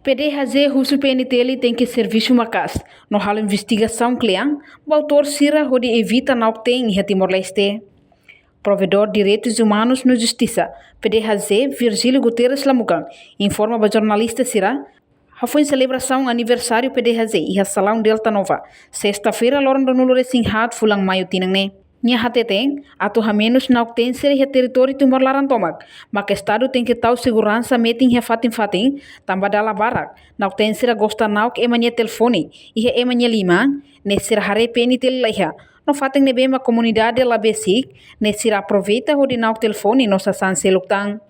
PDHZ Russo PNTL tem que serviço macas. No halo investigação client, o autor Sira Rodi evita não tem em Timor-Leste. Provedor de Direitos Humanos no Justiça, PDHZ Virgílio Guterres Lamucan, informa a jornalista Sira. Foi em celebração aniversário PDHZ e a Salão Delta Nova. Sexta-feira, Lorando no Loresinhat, Fulang Maio Tinangne. Nya hateten, atu menos não tem ser território Timor Larantomak, mas que Estado tem que tal segurança meting fatin, tamba dala barak, não tem ser gosta não que emanya telefone, e emanya lima, nesse hare penitel leha, não fatem nebe uma comunidade la basic, nesse aproveita o de não telefone nossa sanse luktang.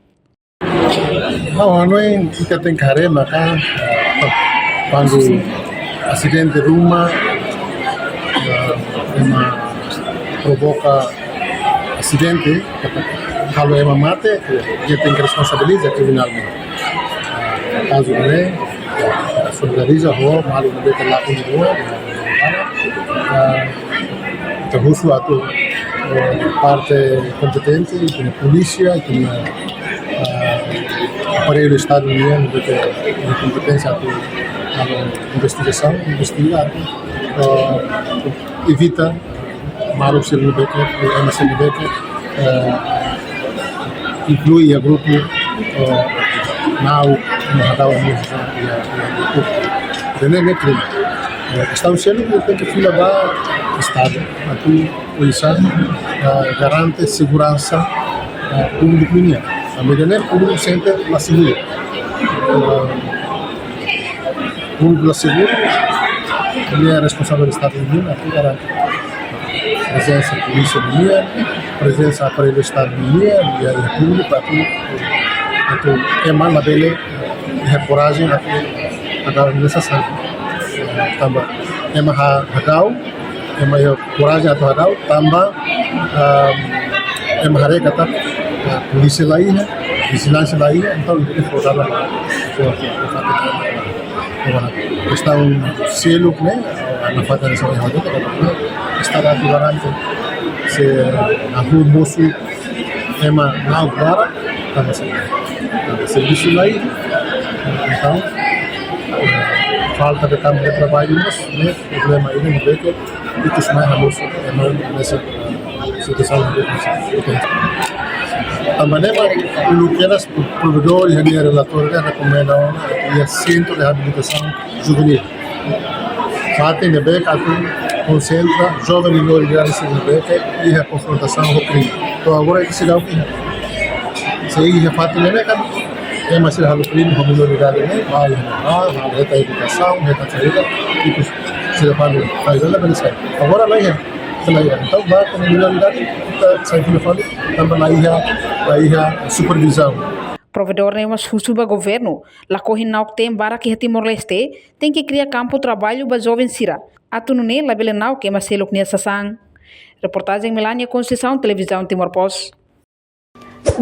Não, não é que tem que maka quando acidente rumah, provoca acidente, kalau emang mate, dia tem que responsabilizar criminalmente. Caso ini, solidariza ho, malu lebih terlaku di luar, terkhusus atau parte kompetente, punya polícia, punya aparelho Estado União, lebih kompetente atau investigar, evita Malu Silvebeke, Emma Silvebeke, inclui o grupo Nau, Mahadao e grupo. Não é crime. Estamos sendo que tem que filar Estado, a polícia garante segurança pública. A medida público sempre la segura. Público la segura, ele é responsável do Estado União, aqui garante presença da polícia minha, presença do aparelho do Estado minha, e a República, então é mais na dele é coragem a necessária. Também é mais hadau, é mais coragem a hadau, também é mais recata polícia lá vigilância lá então ele foi dar lá está selo né na falta de saúde está lá durante se a rua moço ema na agora está serviço lá então falta de campo de trabalho mas né problema ele não vê que isso mais moço é não nessa situação também o que elas provedores e relatores recomendam é centro de reabilitação juvenil. Fatem de beca concentra jovem minoridade sem beca e a confrontação com o crime. Então agora é que se dá o fim. Se aí fatem de beca é mais se dá o crime com a minoridade né vai reta educação reta saída e se dá para fazer a beneficiar. Agora lá é então vai com a minoridade kita sai telefone também lá ia supervisão. Provedor nem mas suba governo, lá corre não tem bara que Timor-Leste tem que criar campo de trabalho para jovens sira. Atunune lá bele não que mas selok nessa sang. Reportagem Melania Conceição, Televisão Timor Post.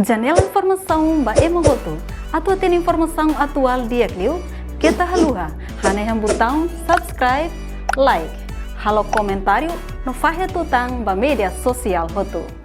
Janela informação ba emogoto. Atu tem informação atual dia kliu, kita haluha, haneham botão subscribe, like, halo comentário no faixa tutang ba media sosial hotu.